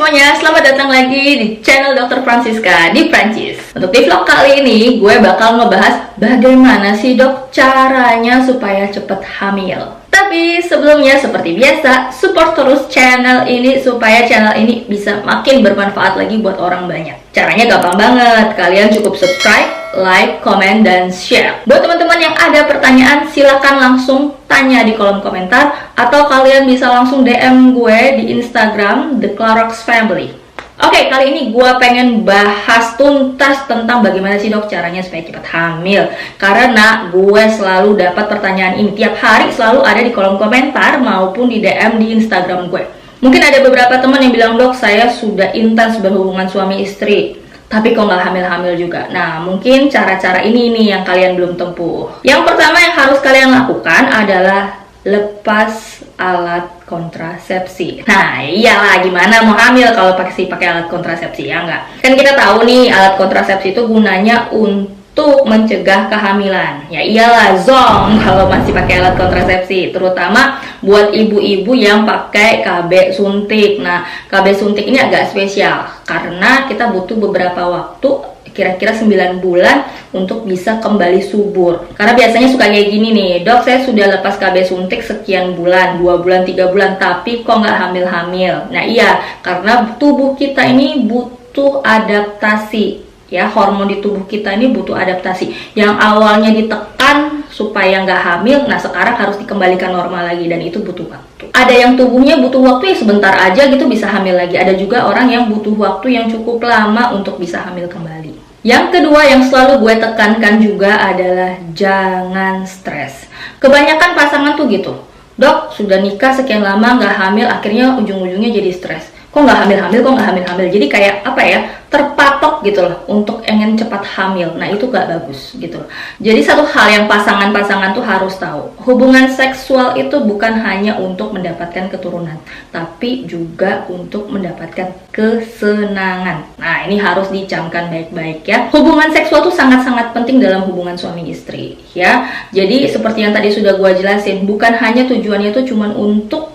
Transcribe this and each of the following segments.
semuanya, selamat datang lagi di channel Dr. Francisca di Prancis. Untuk di vlog kali ini, gue bakal ngebahas bagaimana sih dok caranya supaya cepet hamil. Tapi sebelumnya seperti biasa, support terus channel ini supaya channel ini bisa makin bermanfaat lagi buat orang banyak. Caranya gampang banget, kalian cukup subscribe, like, comment, dan share. Buat teman-teman yang ada pertanyaan, silahkan langsung tanya di kolom komentar, atau kalian bisa langsung DM gue di Instagram The Clarox Family. Oke, kali ini gue pengen bahas tuntas tentang bagaimana sih dok caranya supaya cepat hamil. Karena gue selalu dapat pertanyaan ini tiap hari, selalu ada di kolom komentar maupun di DM di Instagram gue. Mungkin ada beberapa teman yang bilang, dok saya sudah intens berhubungan suami istri, tapi kok nggak hamil-hamil juga. Nah, mungkin cara-cara ini nih yang kalian belum tempuh. Yang pertama yang harus kalian lakukan adalah lepas alat kontrasepsi. Nah, iyalah, gimana mau hamil kalau pakai alat kontrasepsi, ya nggak? Kan kita tahu nih, alat kontrasepsi itu gunanya untuk mencegah kehamilan. Ya iyalah, zong kalau masih pakai alat kontrasepsi, terutama buat ibu-ibu yang pakai KB suntik. Nah, KB suntik ini agak spesial karena kita butuh beberapa waktu, kira-kira 9 bulan untuk bisa kembali subur. Karena biasanya suka kayak gini nih, dok saya sudah lepas KB suntik sekian bulan, 2 bulan, 3 bulan, tapi kok nggak hamil-hamil. Nah iya, karena tubuh kita ini butuh adaptasi. Ya, hormon di tubuh kita ini butuh adaptasi. Yang awalnya ditekan supaya nggak hamil, nah sekarang harus dikembalikan normal lagi, dan itu butuh waktu. Ada yang tubuhnya butuh waktu ya sebentar aja gitu bisa hamil lagi. Ada juga orang yang butuh waktu yang cukup lama untuk bisa hamil kembali. Yang kedua yang selalu gue tekankan juga adalah jangan stres. Kebanyakan pasangan tuh gitu, dok sudah nikah sekian lama nggak hamil, akhirnya ujung-ujungnya jadi stres. Kok nggak hamil-hamil, kok nggak hamil-hamil. Jadi kayak apa ya, terpatok gitu loh untuk ingin cepat hamil. Nah itu gak bagus gitu loh. Jadi satu hal yang pasangan-pasangan tuh harus tahu, hubungan seksual itu bukan hanya untuk mendapatkan keturunan, tapi juga untuk mendapatkan kesenangan. Nah ini harus dicamkan baik-baik ya. Hubungan seksual tuh sangat-sangat penting dalam hubungan suami istri ya. Jadi seperti yang tadi sudah gue jelasin, bukan hanya tujuannya itu cuman untuk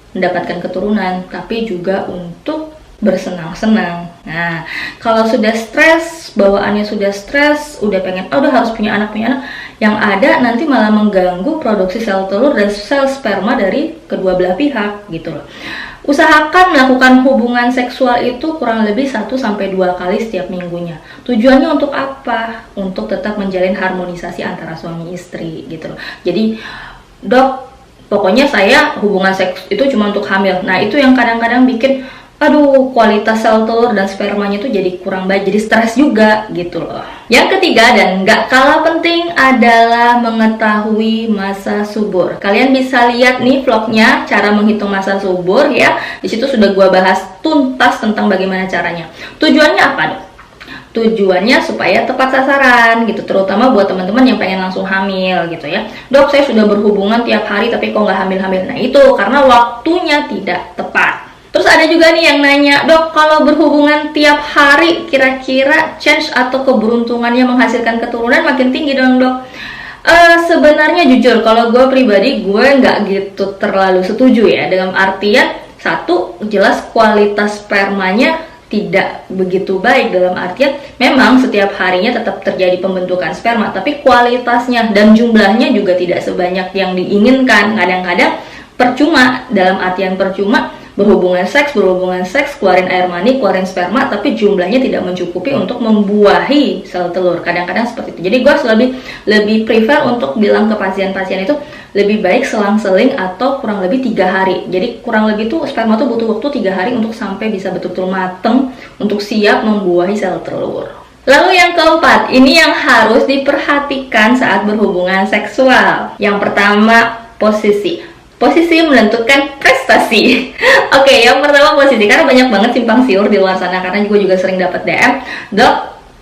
mendapatkan keturunan, tapi juga untuk bersenang-senang. Nah, kalau sudah stres, bawaannya sudah stres, udah pengen, udah harus punya anak, yang ada nanti malah mengganggu produksi sel telur dan sel sperma dari kedua belah pihak gitu loh. Usahakan melakukan hubungan seksual itu kurang lebih 1-2 kali setiap minggunya. Tujuannya untuk apa? Untuk tetap menjalin harmonisasi antara suami istri gitu loh. Jadi, dok, pokoknya saya hubungan seks itu cuma untuk hamil. Nah itu yang kadang-kadang bikin, aduh, kualitas sel telur dan spermanya itu jadi kurang baik, jadi stres juga gitu loh. Yang ketiga dan nggak kalah penting adalah mengetahui masa subur. Kalian bisa lihat nih vlognya cara menghitung masa subur ya. Di situ sudah gua bahas tuntas tentang bagaimana caranya. Tujuannya apa dong? Tujuannya supaya tepat sasaran gitu, terutama buat teman-teman yang pengen langsung hamil gitu ya. Dok saya sudah berhubungan tiap hari tapi kok nggak hamil-hamil. Nah itu karena waktunya tidak tepat. Terus ada juga nih yang nanya, dok kalau berhubungan tiap hari kira-kira chance atau keberuntungannya menghasilkan keturunan makin tinggi dong dok? Sebenarnya jujur kalau gue pribadi gue nggak gitu terlalu setuju ya, dalam artian satu, jelas kualitas spermanya tidak begitu baik, dalam artian memang setiap harinya tetap terjadi pembentukan sperma, tapi kualitasnya dan jumlahnya juga tidak sebanyak yang diinginkan. Kadang-kadang percuma, dalam artian percuma berhubungan seks, keluarin air mani, keluarin sperma, tapi jumlahnya tidak mencukupi untuk membuahi sel telur. Kadang-kadang seperti itu. Jadi gue lebih prefer untuk bilang ke pasien-pasien itu lebih baik selang-seling atau kurang lebih 3 hari. Jadi kurang lebih tuh sperma tuh butuh waktu 3 hari untuk sampai bisa betul-betul mateng untuk siap membuahi sel telur. Lalu yang keempat, ini yang harus diperhatikan saat berhubungan seksual. Yang pertama, posisi menentukan prestasi. Oke, yang pertama posisi, karena banyak banget simpang siur di luar sana, karena gue juga sering dapat DM, dok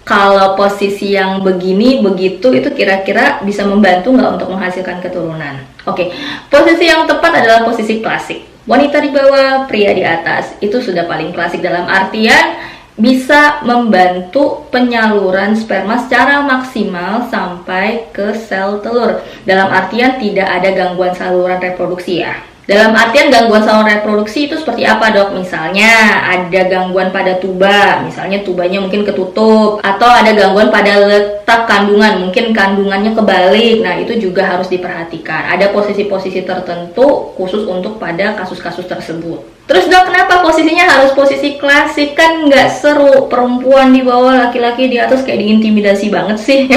kalau posisi yang begini begitu itu kira-kira bisa membantu nggak untuk menghasilkan keturunan? Oke, posisi yang tepat adalah posisi klasik, wanita di bawah, pria di atas. Itu sudah paling klasik, dalam artian bisa membantu penyaluran sperma secara maksimal sampai ke sel telur. Dalam artian tidak ada gangguan saluran reproduksi ya. Dalam artian gangguan saluran reproduksi itu seperti apa, Dok? Misalnya ada gangguan pada tuba, misalnya tubanya mungkin ketutup, atau ada gangguan pada letak kandungan, mungkin kandungannya kebalik. Nah, itu juga harus diperhatikan. Ada posisi-posisi tertentu khusus untuk pada kasus-kasus tersebut. Terus, Dok, kenapa posisinya harus posisi klasik? Kan nggak seru, perempuan di bawah, laki-laki di atas, kayak diintimidasi banget sih.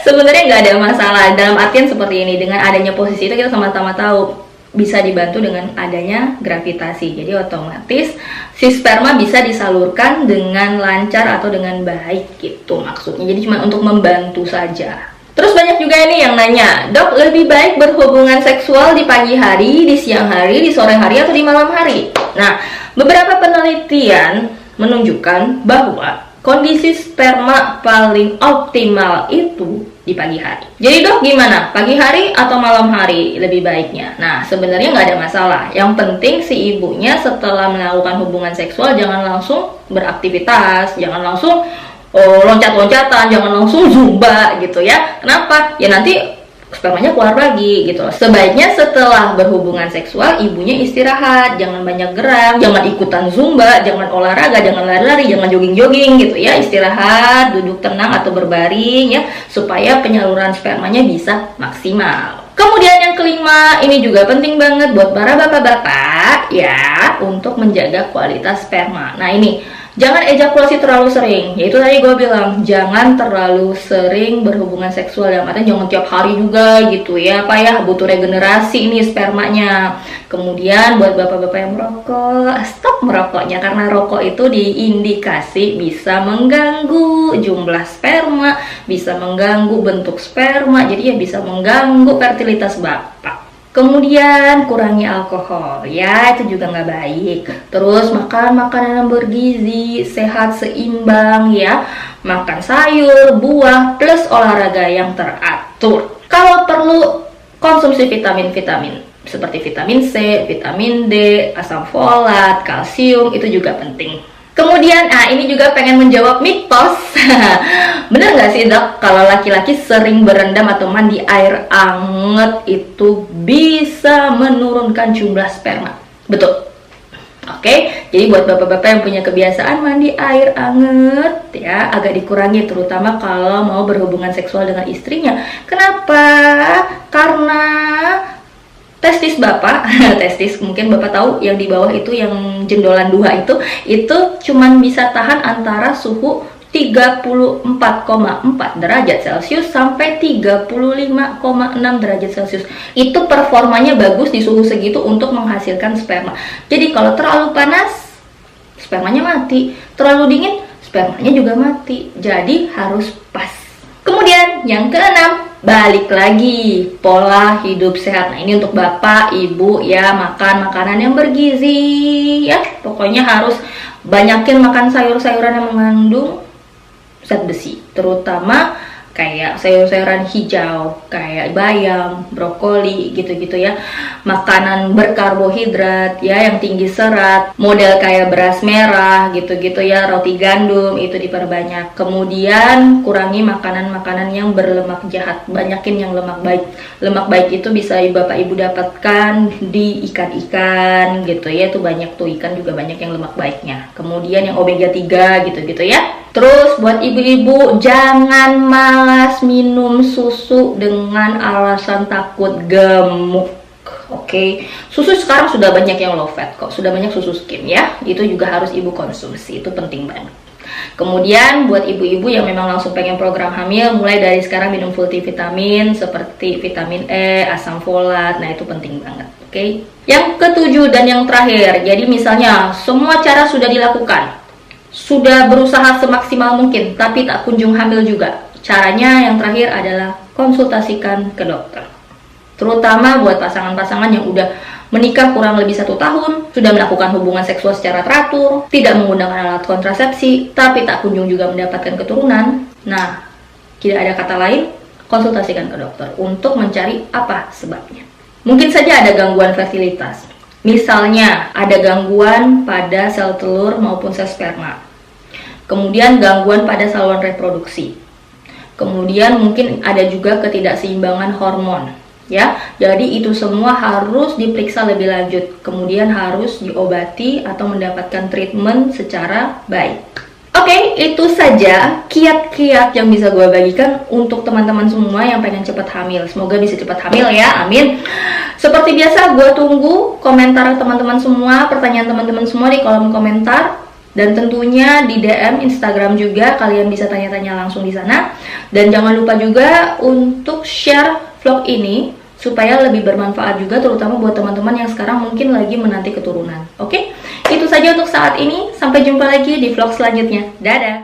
Sebenarnya nggak ada masalah. Dalam artian seperti ini, dengan adanya posisi itu kita sama-sama tahu bisa dibantu dengan adanya gravitasi. Jadi otomatis si sperma bisa disalurkan dengan lancar atau dengan baik gitu maksudnya. Jadi cuma untuk membantu saja. Terus banyak juga ini yang nanya, Dok, lebih baik berhubungan seksual di pagi hari, di siang hari, di sore hari, atau di malam hari? Nah, beberapa penelitian menunjukkan bahwa kondisi sperma paling optimal itu di pagi hari. Jadi, Dok, gimana? Pagi hari atau malam hari lebih baiknya? Nah, sebenarnya nggak ada masalah. Yang penting si ibunya setelah melakukan hubungan seksual jangan langsung beraktivitas, jangan langsung loncat-loncatan, jangan langsung zumba gitu ya. Kenapa? Ya nanti spermanya keluar lagi gitu. Sebaiknya setelah berhubungan seksual ibunya istirahat, jangan banyak gerak, jangan ikutan zumba, jangan olahraga, jangan lari-lari, jangan jogging-jogging gitu ya. Istirahat, duduk tenang atau berbaring ya, supaya penyaluran spermanya bisa maksimal. Kemudian yang kelima, ini juga penting banget buat para bapak-bapak ya, untuk menjaga kualitas sperma. Nah, ini jangan ejakulasi terlalu sering. Yaitu tadi gue bilang, jangan terlalu sering berhubungan seksual. Yang artinya jangan tiap hari juga gitu ya, Pak ya, butuh regenerasi nih spermanya. Kemudian buat bapak-bapak yang merokok, stop merokoknya, karena rokok itu diindikasi bisa mengganggu jumlah sperma, bisa mengganggu bentuk sperma, jadi ya bisa mengganggu fertilitas bapak. Kemudian kurangi alkohol, ya itu juga nggak baik. Terus makan makanan yang bergizi, sehat, seimbang ya. Makan sayur, buah, plus olahraga yang teratur. Kalau perlu konsumsi vitamin-vitamin seperti vitamin C, vitamin D, asam folat, kalsium, itu juga penting. Kemudian, ini juga pengen menjawab mitos. Bener nggak sih, Dok, kalau laki-laki sering berendam atau mandi air anget itu bisa menurunkan jumlah sperma? Betul. Oke, jadi buat bapak-bapak yang punya kebiasaan mandi air anget ya, agak dikurangi, terutama kalau mau berhubungan seksual dengan istrinya. Kenapa? Karena testis bapak, testis mungkin bapak tahu yang di bawah itu, yang jendolan 2 itu cuman bisa tahan antara suhu 34,4 derajat Celcius sampai 35,6 derajat Celcius. Itu performanya bagus di suhu segitu untuk menghasilkan sperma. Jadi kalau terlalu panas, spermanya mati. Terlalu dingin, spermanya juga mati. Jadi harus pas. Kemudian yang keenam, balik lagi pola hidup sehat. Nah, ini untuk bapak, ibu ya, makan makanan yang bergizi ya. Pokoknya harus banyakin makan sayur-sayuran yang mengandung zat besi, terutama kayak sayur-sayuran hijau, kayak bayam, brokoli, gitu-gitu ya. Makanan berkarbohidrat ya, yang tinggi serat, model kayak beras merah, gitu-gitu ya, roti gandum, itu diperbanyak. Kemudian kurangi makanan-makanan yang berlemak jahat, banyakin yang lemak baik. Lemak baik itu bisa bapak ibu dapatkan di ikan-ikan gitu ya, itu banyak tuh, ikan juga banyak yang lemak baiknya. Kemudian yang omega 3 gitu-gitu ya. Terus buat ibu-ibu, jangan malas minum susu dengan alasan takut gemuk. Oke, susu sekarang sudah banyak yang low fat kok, sudah banyak susu skim ya. Itu juga harus ibu konsumsi, itu penting banget. Kemudian buat ibu-ibu yang memang langsung pengen program hamil, mulai dari sekarang minum multivitamin seperti vitamin E, asam folat. Nah, itu penting banget. Oke. Yang ketujuh dan yang terakhir, jadi misalnya semua cara sudah dilakukan, sudah berusaha semaksimal mungkin, tapi tak kunjung hamil juga. Caranya yang terakhir adalah konsultasikan ke dokter. Terutama buat pasangan-pasangan yang udah menikah kurang lebih 1 tahun, sudah melakukan hubungan seksual secara teratur, tidak menggunakan alat kontrasepsi, tapi tak kunjung juga mendapatkan keturunan. Nah, tidak ada kata lain, konsultasikan ke dokter untuk mencari apa sebabnya. Mungkin saja ada gangguan fertilitas. Misalnya, ada gangguan pada sel telur maupun sel sperma. Kemudian gangguan pada saluran reproduksi. Kemudian mungkin ada juga ketidakseimbangan hormon. ya. Jadi itu semua harus diperiksa lebih lanjut, kemudian harus diobati atau mendapatkan treatment secara baik. Oke, itu saja kiat-kiat yang bisa gue bagikan untuk teman-teman semua yang pengen cepat hamil. Semoga bisa cepat hamil ya, amin. Seperti biasa, gue tunggu komentar teman-teman semua, pertanyaan teman-teman semua di kolom komentar. Dan tentunya di DM Instagram juga, kalian bisa tanya-tanya langsung di sana. Dan jangan lupa juga untuk share vlog ini supaya lebih bermanfaat juga, terutama buat teman-teman yang sekarang mungkin lagi menanti keturunan. Oke, itu saja untuk saat ini. Sampai jumpa lagi di vlog selanjutnya. Dadah!